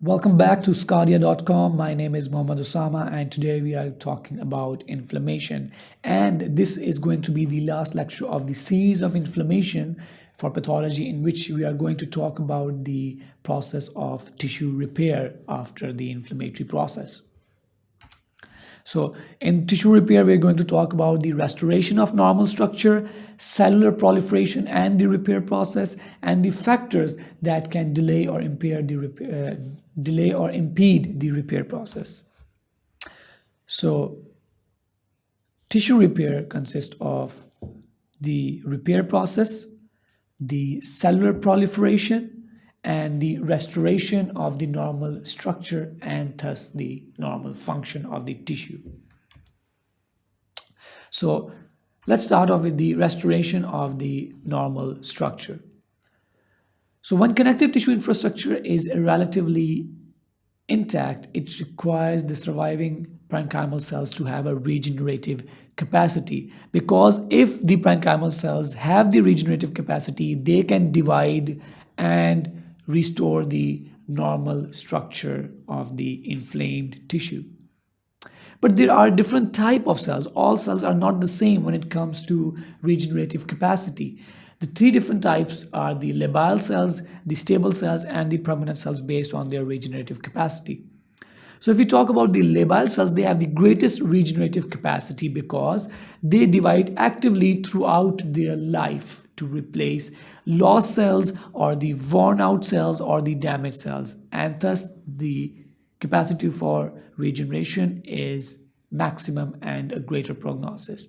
Welcome back to sqadia.com. My name is Mohammad Osama, and today we are talking about inflammation. And this is going to be the last lecture of the series of inflammation for pathology, in which we are going to talk about the process of tissue repair after the inflammatory process. So in tissue repair, we're going to talk about the restoration of normal structure, cellular proliferation and the repair process, and the factors that can delay or impede the repair process. So tissue repair consists of the repair process, the cellular proliferation, and the restoration of the normal structure and thus the normal function of the tissue. So let's start off with the restoration of the normal structure. So when connective tissue infrastructure is relatively intact, it requires the surviving parenchymal cells to have a regenerative capacity, because if the parenchymal cells have the regenerative capacity, they can divide and restore the normal structure of the inflamed tissue. But there are different types of cells. All cells are not the same when it comes to regenerative capacity. The three different types are the labile cells, the stable cells, and the permanent cells based on their regenerative capacity. So if we talk about the labile cells, they have the greatest regenerative capacity because they divide actively throughout their life to replace lost cells or the worn out cells or the damaged cells, and thus the capacity for regeneration is maximum and a greater prognosis.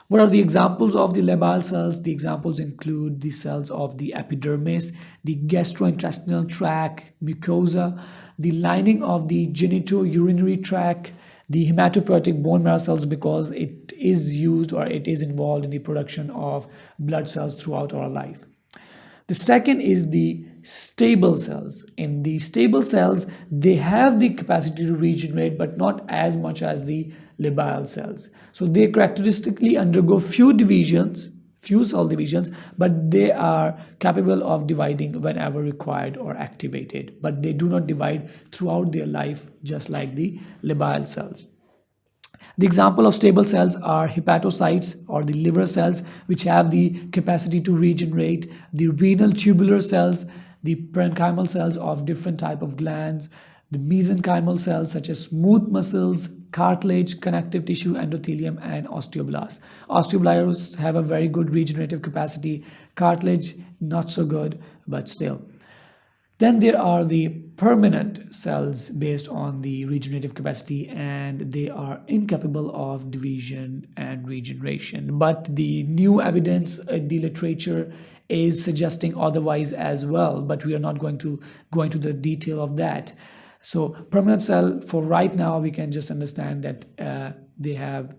What are the examples of the labile cells? The examples include the cells of the epidermis, the gastrointestinal tract, mucosa, the lining of the genitourinary tract, the hematopoietic bone marrow cells, because it is used or it is involved in the production of blood cells throughout our life. The second is the stable cells. In the stable cells, they have the capacity to regenerate, but not as much as the labile cells. So they characteristically undergo few cell divisions, but they are capable of dividing whenever required or activated, but they do not divide throughout their life just like the labile cells. The example of stable cells are hepatocytes or the liver cells, which have the capacity to regenerate, the renal tubular cells, the parenchymal cells of different type of glands, the mesenchymal cells such as smooth muscles, cartilage, connective tissue, endothelium, and osteoblasts. Osteoblasts have a very good regenerative capacity, cartilage not so good, but still. Then there are the permanent cells based on the regenerative capacity, and they are incapable of division and regeneration. But the new evidence in the literature is suggesting otherwise as well, but we are not going to go into the detail of that. So permanent cell, for right now, we can just understand that they have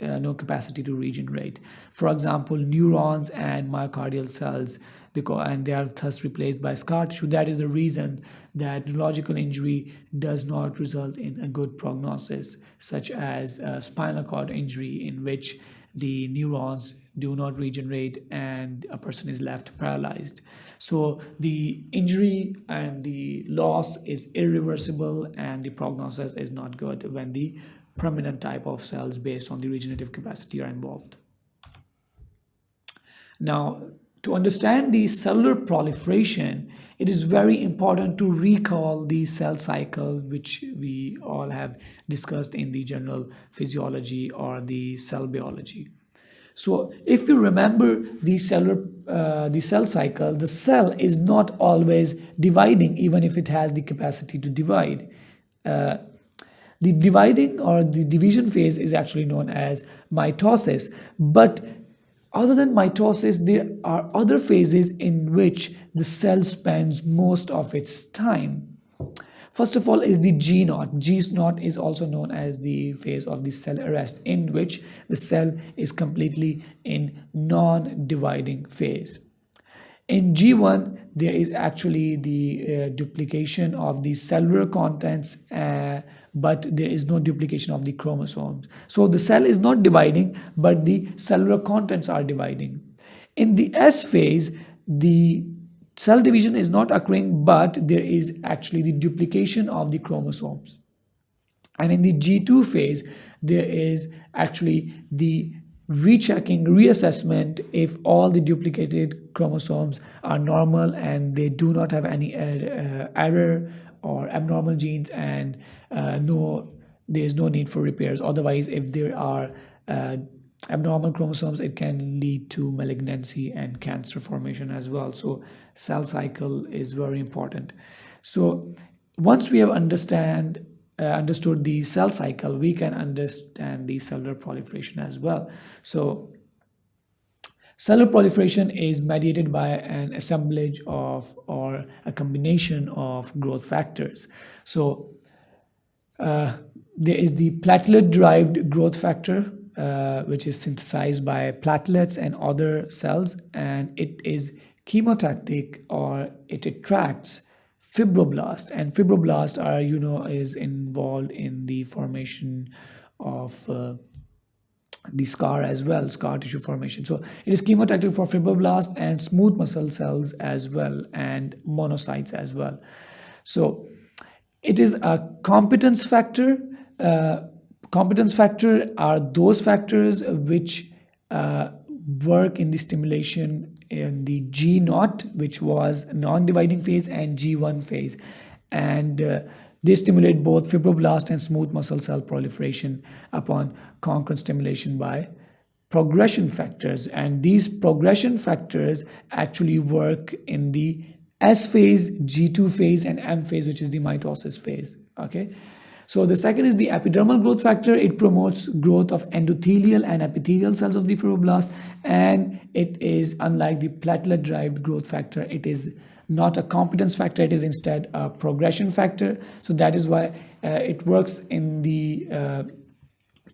no capacity to regenerate. For example, neurons and myocardial cells, and they are thus replaced by scar tissue. That is the reason that neurological injury does not result in a good prognosis, such as spinal cord injury, in which the neurons do not regenerate and a person is left paralyzed. So the injury and the loss is irreversible, and the prognosis is not good when the permanent type of cells based on the regenerative capacity are involved. Now, to understand the cellular proliferation, it is very important to recall the cell cycle, which we all have discussed in the general physiology or the cell biology. So if you remember the cell cycle, the cell is not always dividing, even if it has the capacity to divide. The dividing or the division phase is actually known as mitosis. But other than mitosis, there are other phases in which the cell spends most of its time. First of all is the G naught. G naught is also known as the phase of the cell arrest, in which the cell is completely in non-dividing phase. In G1, there is actually the duplication of the cellular contents, but there is no duplication of the chromosomes. So the cell is not dividing, but the cellular contents are dividing. In the S phase, the cell division is not occurring, but there is actually the duplication of the chromosomes. And in the G2 phase, there is actually the rechecking, reassessment if all the duplicated chromosomes are normal and they do not have any error or abnormal genes, and there is no need for repairs. Otherwise, if there are abnormal chromosomes, it can lead to malignancy and cancer formation as well. So cell cycle is very important. So once we have understood the cell cycle, we can understand the cellular proliferation as well. So cellular proliferation is mediated by an assemblage of, or a combination of, growth factors. So there is the platelet-derived growth factor, which is synthesized by platelets and other cells, and it is chemotactic, or it attracts fibroblasts, and fibroblasts are, is involved in the formation of the scar as well, scar tissue formation. So it is chemotactic for fibroblasts and smooth muscle cells as well, and monocytes as well. So it is a competence factor. Competence factor are those factors which work in the stimulation in the G0, which was non-dividing phase, and G1 phase, and they stimulate both fibroblast and smooth muscle cell proliferation upon concurrent stimulation by progression factors. And these progression factors actually work in the S phase, G2 phase, and M phase, which is the mitosis phase. Okay. So the second is the epidermal growth factor. It promotes growth of endothelial and epithelial cells of the fibroblast, and it is, unlike the platelet-derived growth factor, it is not a competence factor. It is instead a progression factor. So that is why it works in the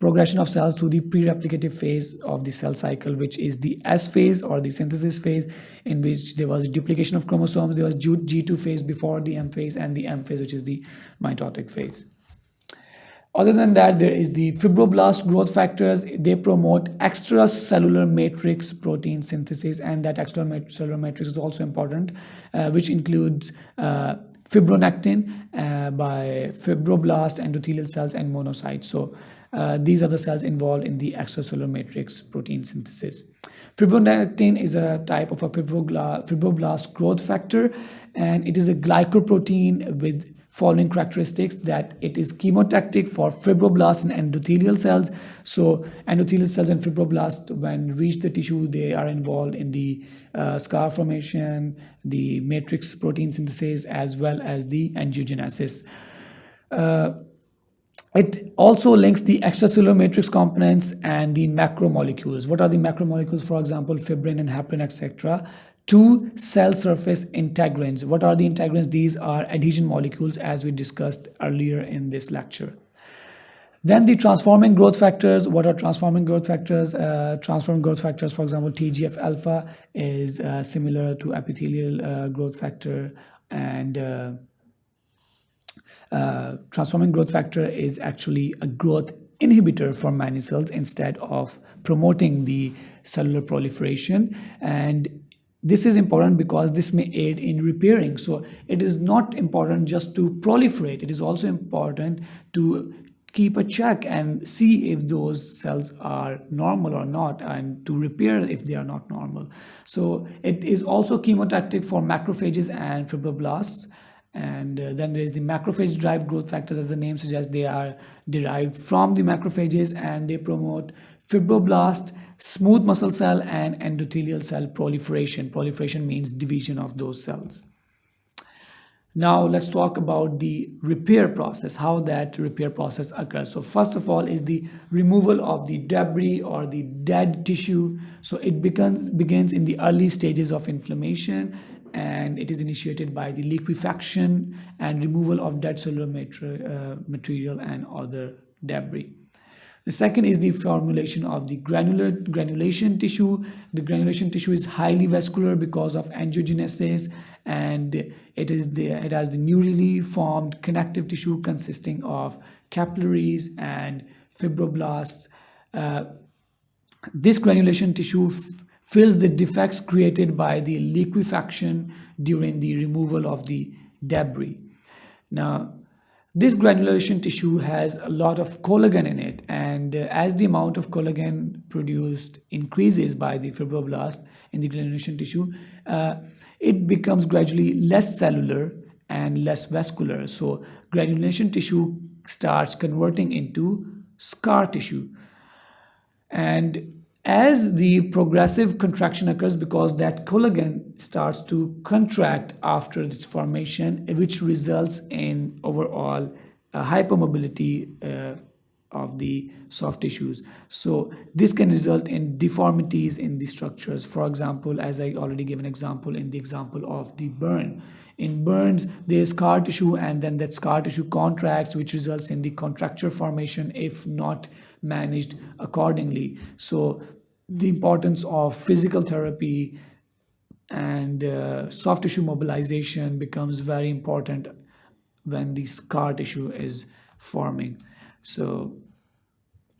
progression of cells through the pre-replicative phase of the cell cycle, which is the S phase, or the synthesis phase, in which there was duplication of chromosomes. There was G2 phase before the M phase, and the M phase, which is the mitotic phase. Other than that, there is the fibroblast growth factors. They promote extracellular matrix protein synthesis, and that extracellular matrix is also important, which includes fibronectin by fibroblast, endothelial cells, and monocytes. So these are the cells involved in the extracellular matrix protein synthesis. Fibronectin is a type of a fibroblast growth factor, and it is a glycoprotein with following characteristics: that it is chemotactic for fibroblasts and endothelial cells. So endothelial cells and fibroblasts, when reach the tissue, they are involved in the scar formation, the matrix protein synthesis, as well as the angiogenesis. It also links the extracellular matrix components and the macromolecules. What are the macromolecules? For example, fibrin and heparin, etc. To cell surface integrins. What are the integrins? These are adhesion molecules, as we discussed earlier in this lecture. Then the transforming growth factors. What are transforming growth factors? Transforming growth factors, for example, TGF alpha is similar to epithelial growth factor, and transforming growth factor is actually a growth inhibitor for many cells instead of promoting the cellular proliferation. And this is important because this may aid in repairing. So it is not important just to proliferate. It is also important to keep a check and see if those cells are normal or not, and to repair if they are not normal. So it is also chemotactic for macrophages and fibroblasts. And then there is the macrophage-derived growth factors. As the name suggests, they are derived from the macrophages, and they promote fibroblast, smooth muscle cell, and endothelial cell proliferation. Proliferation means division of those cells. Now let's talk about the repair process, how that repair process occurs. So first of all is the removal of the debris or the dead tissue. So it begins in the early stages of inflammation, and it is initiated by the liquefaction and removal of dead cellular material and other debris. The second is the formulation of the granulation tissue. The granulation tissue is highly vascular because of angiogenesis, and it has the newly formed connective tissue consisting of capillaries and fibroblasts. This granulation tissue fills the defects created by the liquefaction during the removal of the debris. Now, this granulation tissue has a lot of collagen in it, and as the amount of collagen produced increases by the fibroblast in the granulation tissue, it becomes gradually less cellular and less vascular. So granulation tissue starts converting into scar tissue. And as the progressive contraction occurs, because that collagen starts to contract after its formation, which results in overall hypermobility of the soft tissues. So this can result in deformities in the structures. For example, as I already gave an example in the example of the burn. In burns, there's scar tissue, and then that scar tissue contracts, which results in the contracture formation if not managed accordingly. So the importance of physical therapy and soft tissue mobilization becomes very important when the scar tissue is forming. So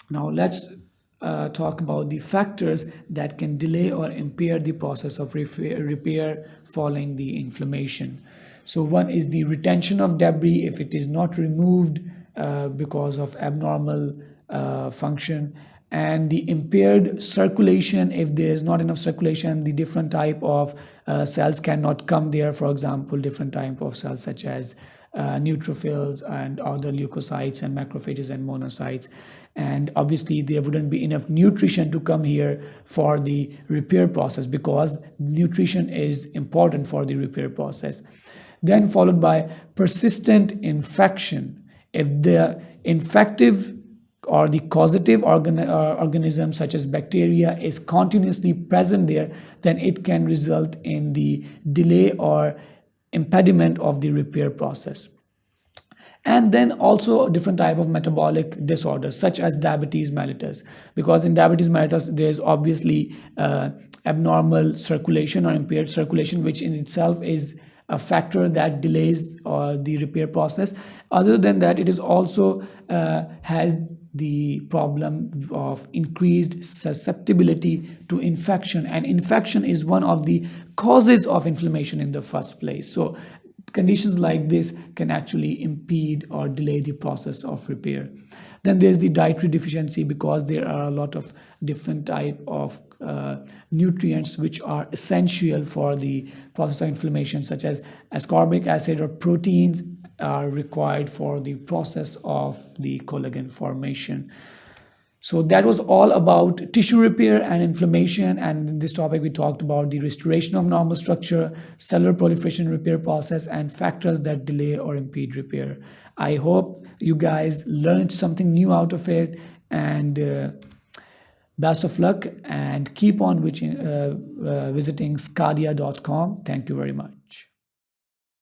now let's talk about the factors that can delay or impair the process of repair following the inflammation. So one is the retention of debris if it is not removed because of abnormal function, and the impaired circulation. If there is not enough circulation, the different type of cells cannot come there. For example, different type of cells such as neutrophils and other leukocytes and macrophages and monocytes. And obviously there wouldn't be enough nutrition to come here for the repair process, because nutrition is important for the repair process. Then followed by persistent infection. If the infective or the causative organism such as bacteria is continuously present there, then it can result in the delay or impediment of the repair process. And then also a different type of metabolic disorders such as diabetes mellitus, because in diabetes mellitus there is obviously abnormal circulation or impaired circulation, which in itself is a factor that delays the repair process. Other than that, it is also has the problem of increased susceptibility to infection, and infection is one of the causes of inflammation in the first place. So conditions like this can actually impede or delay the process of repair. Then there's the dietary deficiency, because there are a lot of different type of nutrients which are essential for the process of inflammation, such as ascorbic acid or proteins are required for the process of the collagen formation. So that was all about tissue repair and inflammation. And in this topic, we talked about the restoration of normal structure, cellular proliferation repair process, and factors that delay or impede repair. I hope you guys learned something new out of it, and best of luck, and keep on visiting sqadia.com. Thank you very much.